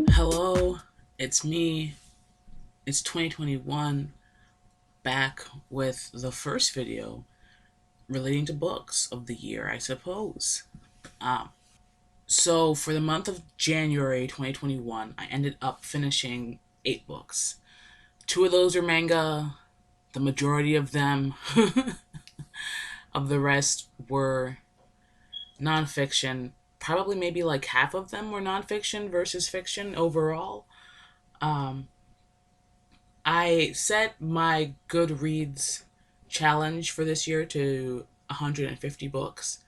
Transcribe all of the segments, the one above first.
Hello, it's me. It's 2021, back with the first video relating to books of the year, I suppose. Um, so, for the month of January 2021, I ended up finishing 8 books. Two of those are manga, the majority of them, of the rest, were nonfiction. Probably maybe like half of them were nonfiction versus fiction overall. Um, I set my GoodReads challenge for this year to 150 books.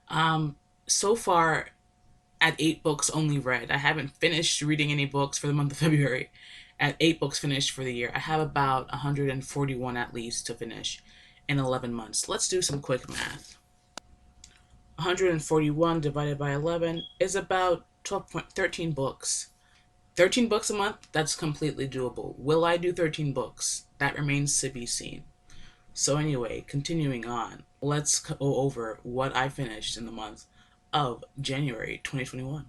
Um, so far, at 8 books only read. I haven't finished reading any books for the month of February. At 8 books finished for the year, I have about 141 at least to finish in 11 months. Let's do some quick math. 141 divided by 11 is about 13 books. 13 books a month, that's completely doable. Will I do 13 books? That remains to be seen. So, anyway, continuing on, let's go over what I finished in the month of January 2021.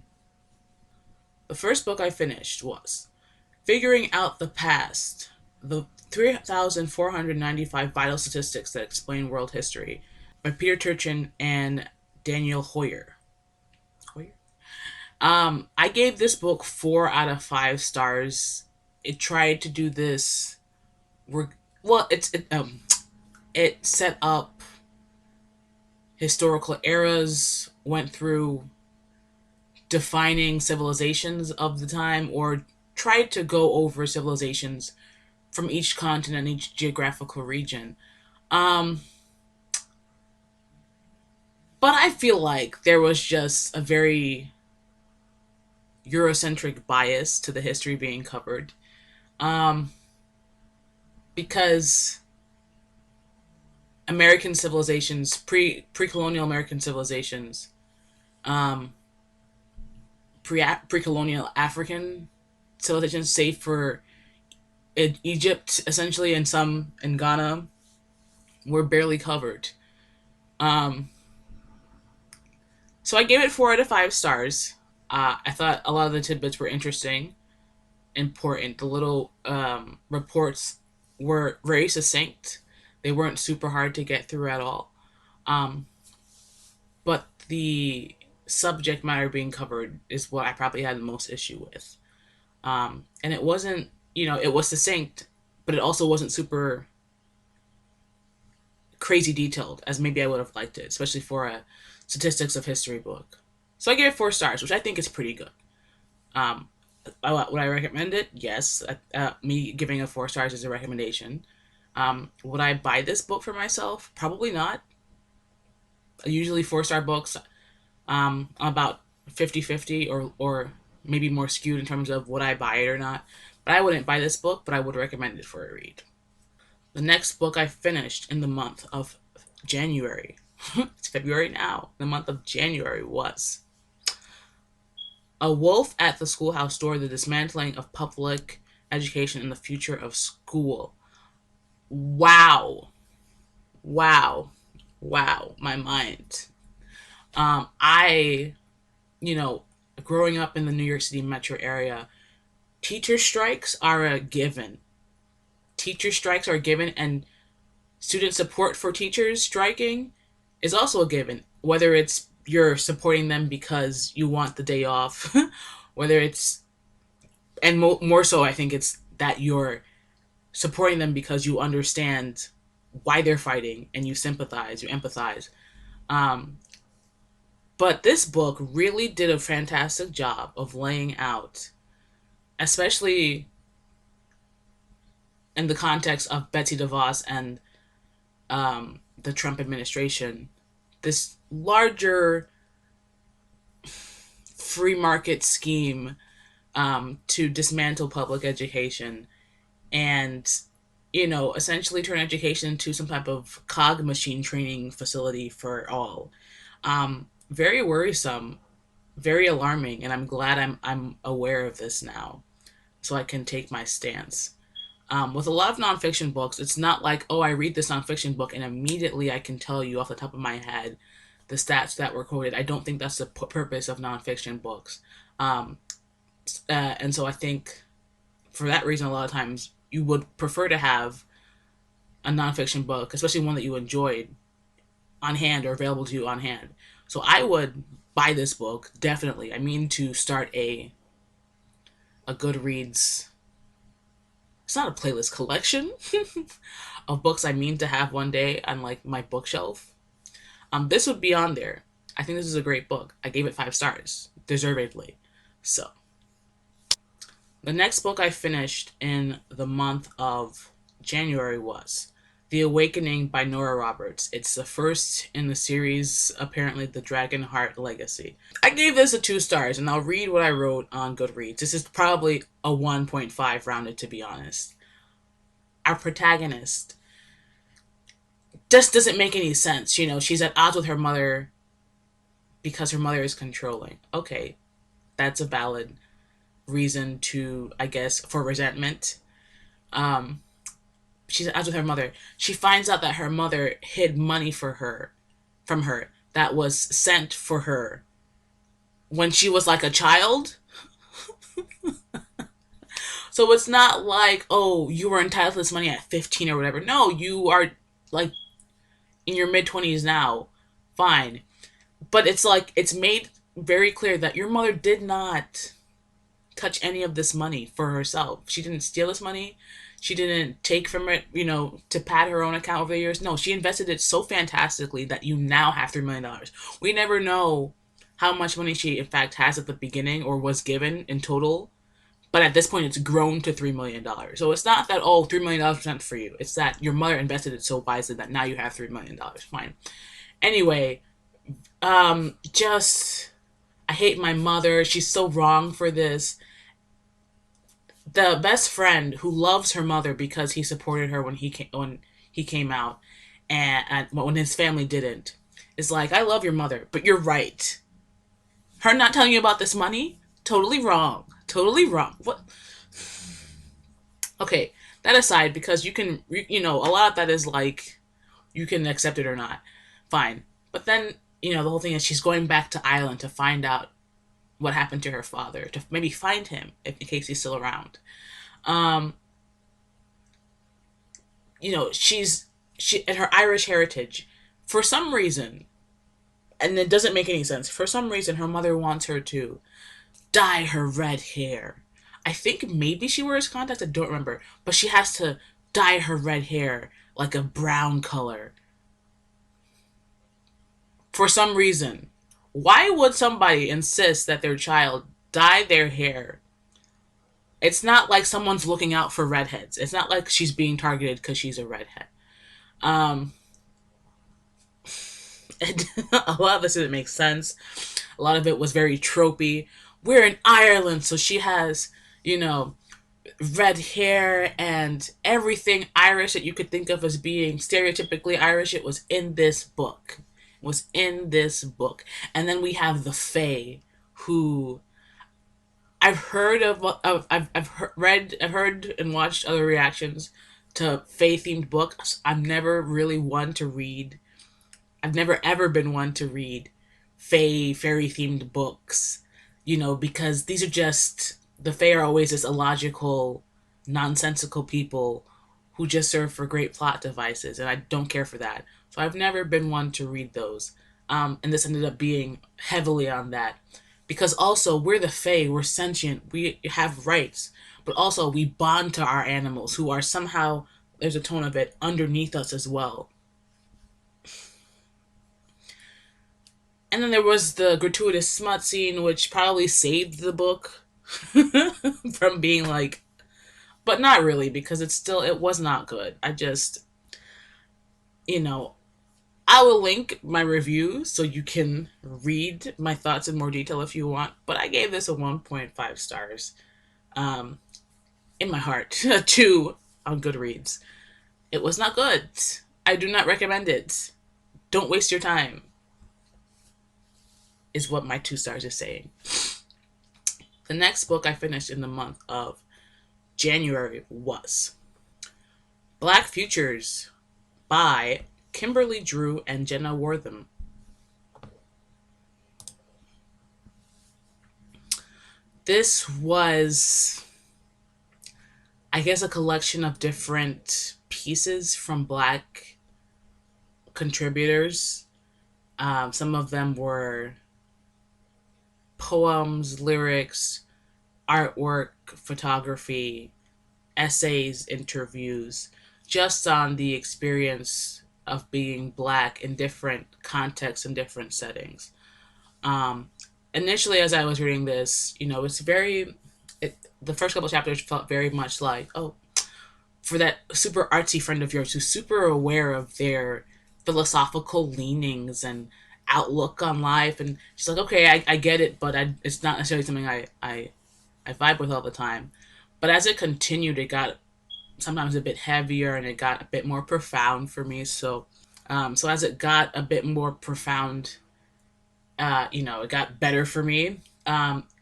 The first book I finished was Figuring Out the Past, the 3,495 Vital Statistics That Explain World History by Peter Turchin and Daniel Hoyer. I gave this book 4 out of 5 stars. It tried to do this. Well, it set up historical eras, went through defining civilizations of the time, or tried to go over civilizations from each continent, each geographical region. Um, but I feel like there was just a very Eurocentric bias to the history being covered. Um, because American civilizations, pre-colonial American civilizations, um, pre-colonial African civilizations, save for Egypt, essentially, and some in Ghana, were barely covered. Um, so I gave it 4 out of 5 stars. I thought a lot of the tidbits were interesting, important. The little reports were very succinct. They weren't super hard to get through at all. Um, but the subject matter being covered is what I probably had the most issue with. And it wasn't, it was succinct, but it also wasn't super crazy detailed as maybe I would have liked it, especially for a statistics of history book. So I gave it 4 stars, which I think is pretty good. Um, would I recommend it? Yes. Me giving it 4 stars is a recommendation. Would I buy this book for myself? Probably not. Usually 4-star books, about 50-50, or maybe more skewed in terms of would I buy it or not. But I wouldn't buy this book, but I would recommend it for a read. The next book I finished in the month of January, it's February now, the month of January, was A Wolf at the Schoolhouse Door, The Dismantling of Public Education and the Future of School. Wow. Wow. Wow. My mind. I, you know, growing up in the New York City metro area, teacher strikes are a given. Teacher strikes are a given, and student support for teachers striking is also a given. Whether it's you're supporting them because you want the day off, whether it's, and more so, I think it's that you're supporting them because you understand why they're fighting and you sympathize, you empathize. Um, but this book really did a fantastic job of laying out, especially in the context of Betsy DeVos and the Trump administration, this larger free market scheme to dismantle public education and, essentially turn education into some type of cog machine training facility for all. Very worrisome, very alarming, and I'm glad I'm aware of this now, so I can take my stance. With a lot of nonfiction books, it's not like, oh, I read this nonfiction book and immediately I can tell you off the top of my head the stats that were quoted. I don't think that's the purpose of nonfiction books. Um, and so I think for that reason, a lot of times you would prefer to have a nonfiction book, especially one that you enjoyed, on hand or available to you on hand. So I would buy this book definitely. I mean to start a GoodReads. It's not a playlist collection of books I mean to have one day on like my bookshelf. This would be on there. I think this is a great book. I gave it 5 stars, deservedly. So the next book I finished in the month of January was The Awakening by Nora Roberts. It's the first in the series, apparently, The Dragonheart Legacy. I gave this a 2 stars, and I'll read what I wrote on Goodreads. This is probably a 1.5 rounded, to be honest. Our protagonist just doesn't make any sense. You know, she's at odds with her mother because her mother is controlling. Okay, that's a valid reason to, I guess, for resentment. Um, she's at odds with her mother. She finds out that her mother hid money from her that was sent for her when she was like a child. So it's not like, oh, you were entitled to this money at 15 or whatever. No, you are like in your mid 20s now. Fine. But it's like, it's made very clear that your mother did not touch any of this money for herself. She didn't steal this money. She didn't take from it, to pad her own account over the years. No, she invested it so fantastically that you now have $3 million. We never know how much money she, in fact, has at the beginning or was given in total. But at this point, it's grown to $3 million. So it's not that, oh, $3 million was meant for you. It's that your mother invested it so wisely that now you have $3 million. Fine. Anyway, just I hate my mother. She's so wrong for this. The best friend who loves her mother because he supported her when he came out, and when his family didn't, is like, I love your mother, but you're right. Her not telling you about this money, totally wrong. Totally wrong. What? Okay, that aside, because a lot of that is like, you can accept it or not. Fine. But then, the whole thing is she's going back to Ireland to find out what happened to her father, to maybe find him if in case he's still around. Um, she and her Irish heritage, for some reason, and it doesn't make any sense. For some reason, her mother wants her to dye her red hair. I think maybe she wears contacts. I don't remember, but she has to dye her red hair like a brown color for some reason. Why would somebody insist that their child dye their hair? It's not like someone's looking out for redheads. It's not like she's being targeted because she's a redhead. Um, a lot of this didn't make sense. A lot of it was very tropey. We're in Ireland, so she has, you know, red hair and everything Irish that you could think of as being stereotypically Irish. It was in this book. It was in this book. And then we have the Fae, who I've heard I've heard and watched other reactions to Fae themed books. I'm never really one to read. I've never ever been one to read fairy themed books, because these are just, the Fae are always this illogical, nonsensical people who just serve for great plot devices, and I don't care for that. So I've never been one to read those. And this ended up being heavily on that. Because also, we're the Fae, we're sentient, we have rights, but also we bond to our animals who are somehow, there's a tone of it, underneath us as well. And then there was the gratuitous smut scene, which probably saved the book from being like, but not really, because it was not good. You know, I will link my review so you can read my thoughts in more detail if you want, but I gave this a 1.5 stars. Um, in my heart, 2 on Goodreads. It was not good. I do not recommend it. Don't waste your time, is what my 2 stars is saying. The next book I finished in the month of January was Black Futures by Kimberly Drew and Jenna Wortham. This was, I guess, a collection of different pieces from Black contributors. Some of them were poems, lyrics, artwork, photography, essays, interviews, just on the experience of being Black in different contexts and different settings. Um, Initially, as I was reading this, it's the first couple of chapters felt very much like, oh, for that super artsy friend of yours who's super aware of their philosophical leanings and outlook on life, and she's like, okay, I get it, but it's not necessarily something I vibe with all the time. But as it continued, it got sometimes a bit heavier and it got a bit more profound for me. So as it got a bit more profound, it got better for me.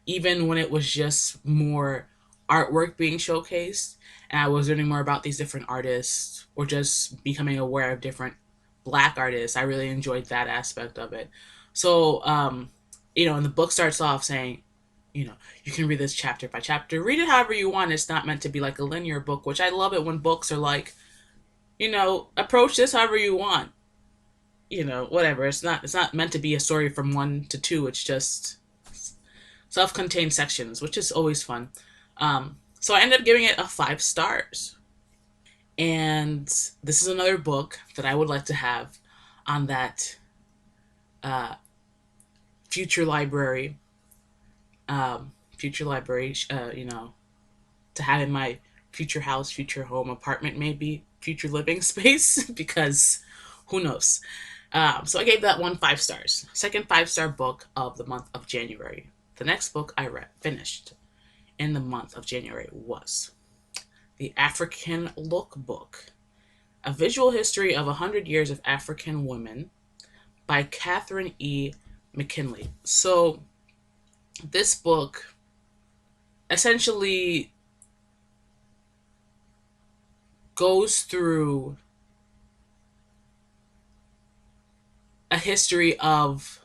Even when it was just more artwork being showcased, and I was learning more about these different artists, or just becoming aware of different Black artists, I really enjoyed that aspect of it. So, and the book starts off saying, you can read this chapter by chapter. Read it however you want. It's not meant to be like a linear book, which I love it when books are like, approach this however you want. Whatever. It's not meant to be a story from 1 to 2. It's just self-contained sections, which is always fun. So I ended up giving it a 5 stars. And this is another book that I would like to have on that uh, future library, to have in my future house, future home, apartment, maybe future living space, because who knows. So I gave that one 5 stars. Second 5-star book of the month of January. The next book I read finished in the month of January was The African Lookbook, A Visual History of 100 Years of African Women by Catherine E. McKinley. So this book essentially goes through a history of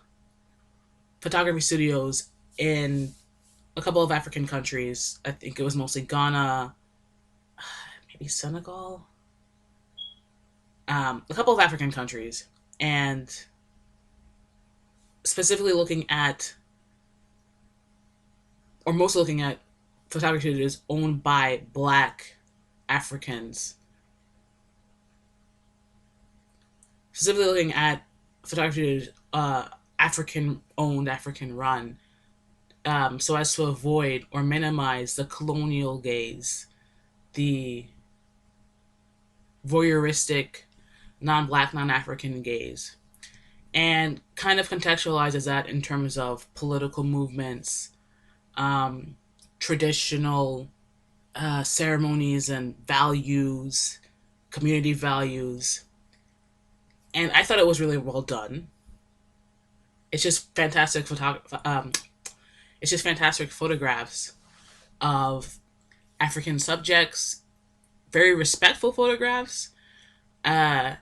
photography studios in a couple of African countries. I think it was mostly Ghana, maybe Senegal, a couple of African countries, and specifically looking at, or mostly looking at, photography studios owned by Black Africans. Specifically looking at photography studios, African owned, African run, so as to avoid or minimize the colonial gaze, the voyeuristic, non Black, non African gaze, and kind of contextualizes that in terms of political movements, um, traditional ceremonies and values, community values. And I thought it was really well done. It's just fantastic it's just fantastic photographs of African subjects, very respectful photographs, uh,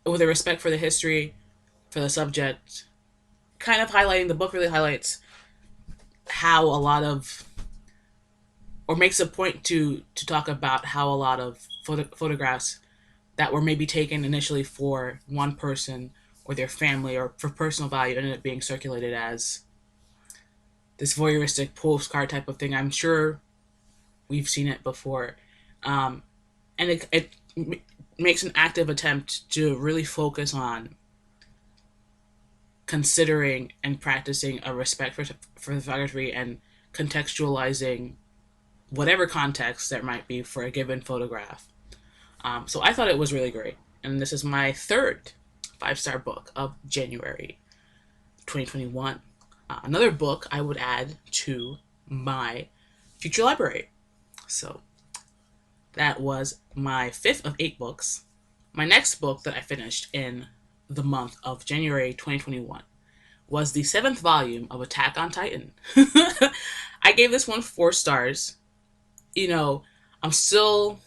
with a respect for the history, for the subject. Kind of highlighting, the book really highlights how a lot of, or makes a point to talk about how a lot of photographs that were maybe taken initially for one person or their family or for personal value ended up being circulated as this voyeuristic postcard type of thing. I'm sure we've seen it before. Um, and it makes an active attempt to really focus on considering and practicing a respect for photography and contextualizing whatever context there might be for a given photograph. So I thought it was really great. And this is my third 5-star book of January 2021. Another book I would add to my future library. So that was my fifth of 8 books. My next book that I finished in the month of January 2021 was the 7th volume of Attack on Titan. I gave this one 4 stars. You know, I'm still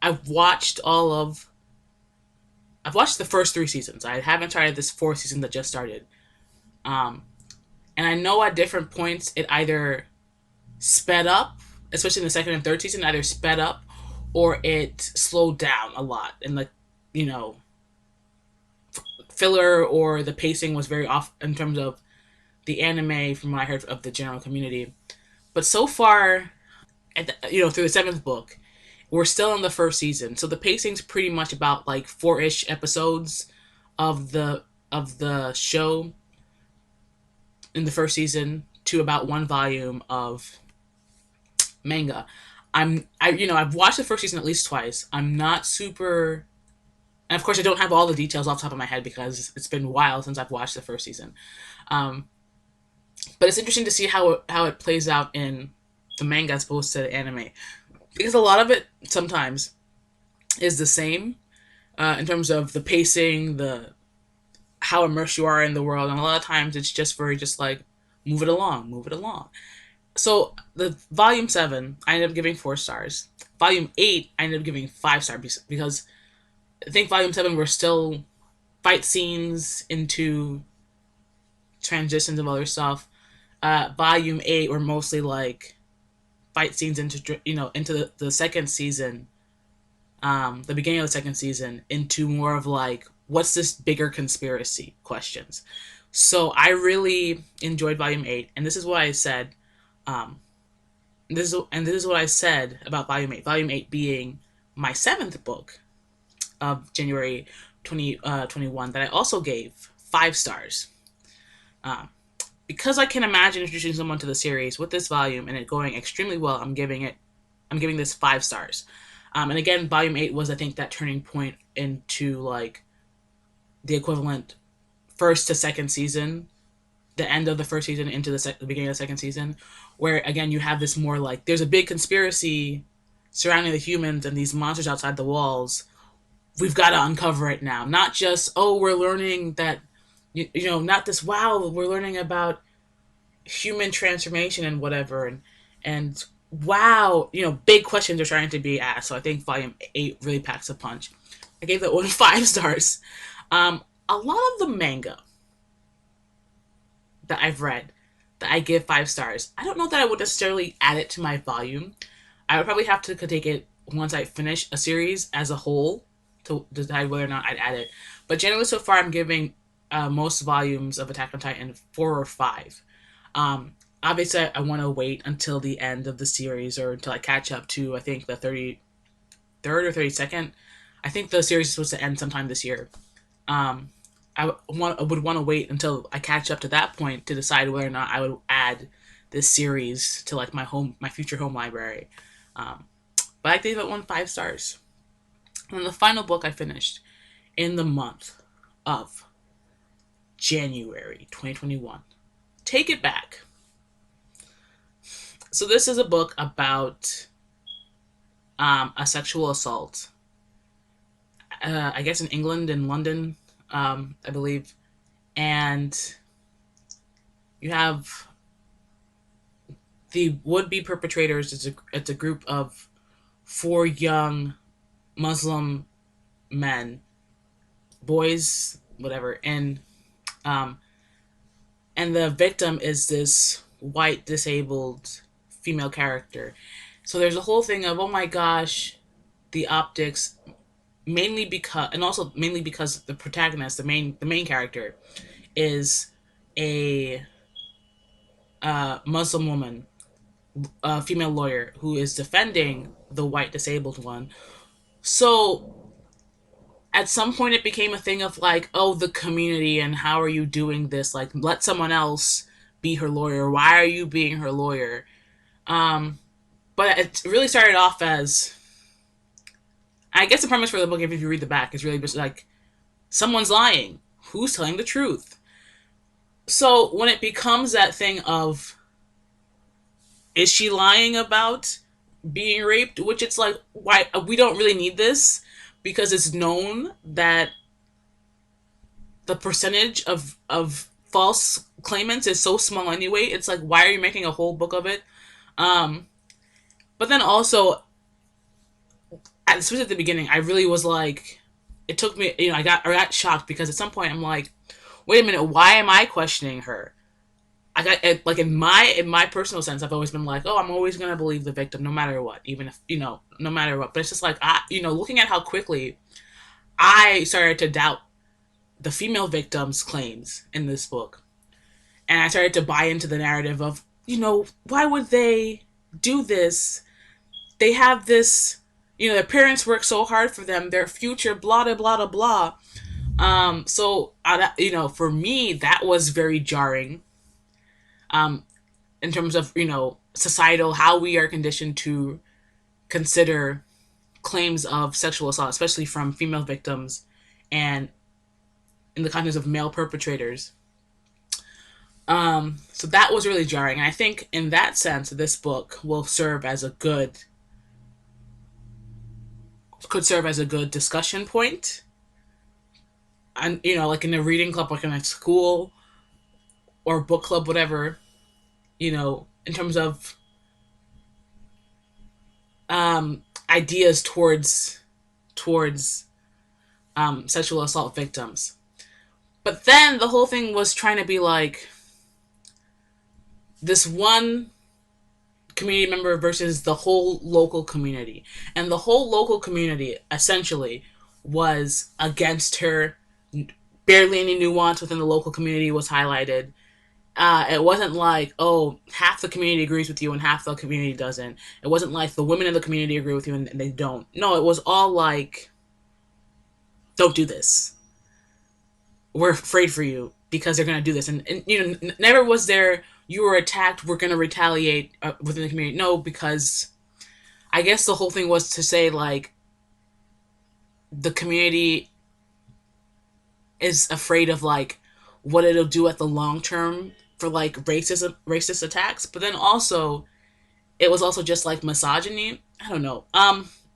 I've watched all of I've watched the first three seasons. I haven't tried this fourth season that just started. Um, and I know at different points it either sped up, especially in the second and third season, either sped up or it slowed down a lot. And like, you know, filler or the pacing was very off in terms of the anime from what I heard of the general community. But so far, through the seventh book, we're still in the first season, so the pacing's pretty much about like four-ish episodes of the show in the first season to about one volume of manga. I've watched the first season at least twice. I'm not super, and of course I don't have all the details off the top of my head because it's been a while since I've watched the first season. Um, but it's interesting to see how it plays out in the manga as opposed to the anime because a lot of it sometimes is the same in terms of the pacing, the how immersed you are in the world, and a lot of times it's just very just like move it along, move it along. So the volume 7, I ended up giving 4 stars. Volume 8, I ended up giving 5 stars because I think volume 7 were still fight scenes into transitions of other stuff. Volume 8 were mostly like fight scenes into the second season, the beginning of the second season, into more of like what's this bigger conspiracy questions. So I really enjoyed volume 8, and this is what I said. Um, this is what I said about volume 8. Volume 8 being my seventh book of January 2021 that I also gave 5 stars. Um, because I can imagine introducing someone to the series with this volume and it going extremely well, I'm giving this 5 stars. And again, volume 8 was I think that turning point into like the equivalent first to second season, the end of the first season into the beginning of the second season, where again you have this more like there's a big conspiracy surrounding the humans and these monsters outside the walls. We've got to uncover it now. Not just we're learning that not this wow we're learning about human transformation and whatever and wow big questions are trying to be asked. So I think volume 8 really packs a punch. I gave that one 5 stars. A lot of the manga that I've read that I give 5 stars, I don't know that I would necessarily add it to my volume. I would probably have to take it once I finish a series as a whole to decide whether or not I'd add it. But generally, so far, I'm giving most volumes of Attack on Titan 4 or 5. Obviously, I want to wait until the end of the series or until I catch up to, I think, the 33rd or 32nd. I think the series is supposed to end sometime this year. Um, would want to wait until I catch up to that point to decide whether or not I would add this series to like my future home library. Um, but I gave it 5 stars. And the final book I finished in the month of January 2021. Take It Back. So this is a book about a sexual assault. I guess in England, in London, I believe, and you have the would-be perpetrators. It's a group of 4 young Muslim men, boys, whatever, um, and the victim is this white disabled female character. So there's a whole thing of oh my gosh, the optics, mainly because the protagonist, the main character, is a Muslim woman, a female lawyer who is defending the white disabled one. So at some point it became a thing of like, oh, the community and how are you doing this? Like, let someone else be her lawyer. Why are you being her lawyer? Um, but it really started off as, I guess the premise for the book, if you read the back, is really just like someone's lying. Who's telling the truth? So when it becomes that thing of, is she lying about being raped? Which it's like, why we don't really need this because it's known that the percentage of false claimants is so small anyway. It's like, why are you making a whole book of it? Um, but then also, especially at the beginning, I really was like, it took me, I got shocked because at some point I'm like, wait a minute, why am I questioning her? I got like in my personal sense, I've always been like, oh, I'm always gonna believe the victim no matter what, even if no matter what. But it's just like looking at how quickly I started to doubt the female victim's claims in this book, and I started to buy into the narrative of why would they do this? They have this, their parents worked so hard for them, their future, blah blah blah blah blah. So for me, that was very jarring. In terms of societal, how we are conditioned to consider claims of sexual assault, especially from female victims, and in the context of male perpetrators. So that was really jarring. And I think in that sense, this book will serve as a good could serve as a good discussion point, and like in a reading club, like in a school or book club, whatever. In terms of ideas towards sexual assault victims. But then the whole thing was trying to be like this one community member versus the whole local community. And the whole local community essentially was against her. Barely any nuance within the local community was highlighted. It wasn't like, oh, half the community agrees with you and half the community doesn't. It wasn't like the women in the community agree with you and they don't. No, it was all like, don't do this. We're afraid for you because they're going to do this. And never was there, you were attacked, we're going to retaliate within the community. No, because I guess the whole thing was to say, like, the community is afraid of, like, what it'll do at the long term for, like, racist attacks. But then also, it was also just, like, misogyny. I don't know.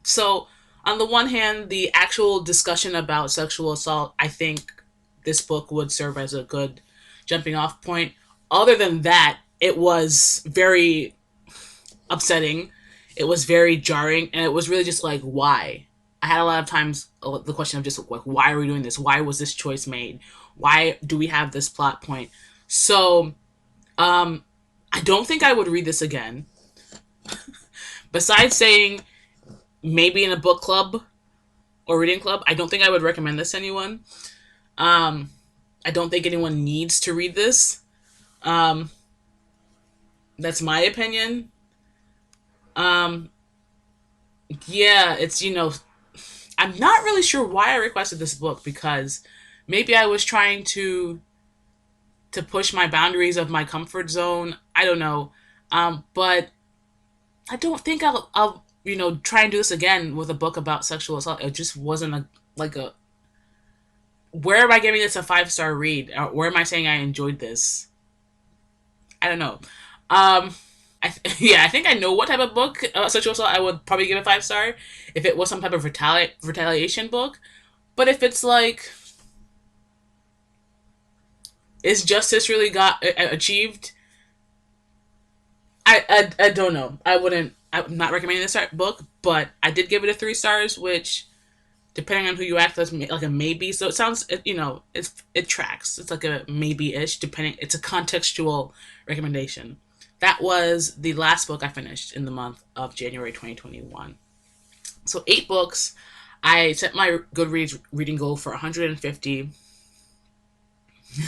So, on the one hand, the actual discussion about sexual assault, I think this book would serve as a good jumping off point. Other than that, it was very upsetting. It was very jarring, and it was really just like, why? I had a lot of times the question of just like, why are we doing this? Why was this choice made? Why do we have this plot point? So, I don't think I would read this again. Besides saying maybe in a book club or reading club, I don't think I would recommend this to anyone. I don't think anyone needs to read this. Um, that's my opinion. Um, yeah, it's I'm not really sure why I requested this book, because maybe I was trying to push my boundaries of my comfort zone. I don't know. But I don't think I'll try and do this again with a book about sexual assault. It just wasn't a where am I giving this a 5-star read? Or where am I saying I enjoyed this? I don't know. Um, yeah, I think I know what type of book sexual assault I would probably give a 5-star if it was some type of retaliation book. But if it's like, is justice really got achieved? I don't know. I wouldn't. I'm not recommending this book, but I did give it a 3 stars, which, depending on who you ask, that's like a maybe. So it sounds, it tracks. It's like a maybe-ish, depending. It's a contextual recommendation. That was the last book I finished in the month of January 2021. So 8 books. I set my GoodReads reading goal for 150.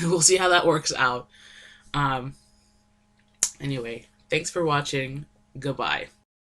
We'll see how that works out. Um, anyway, thanks for watching. Goodbye.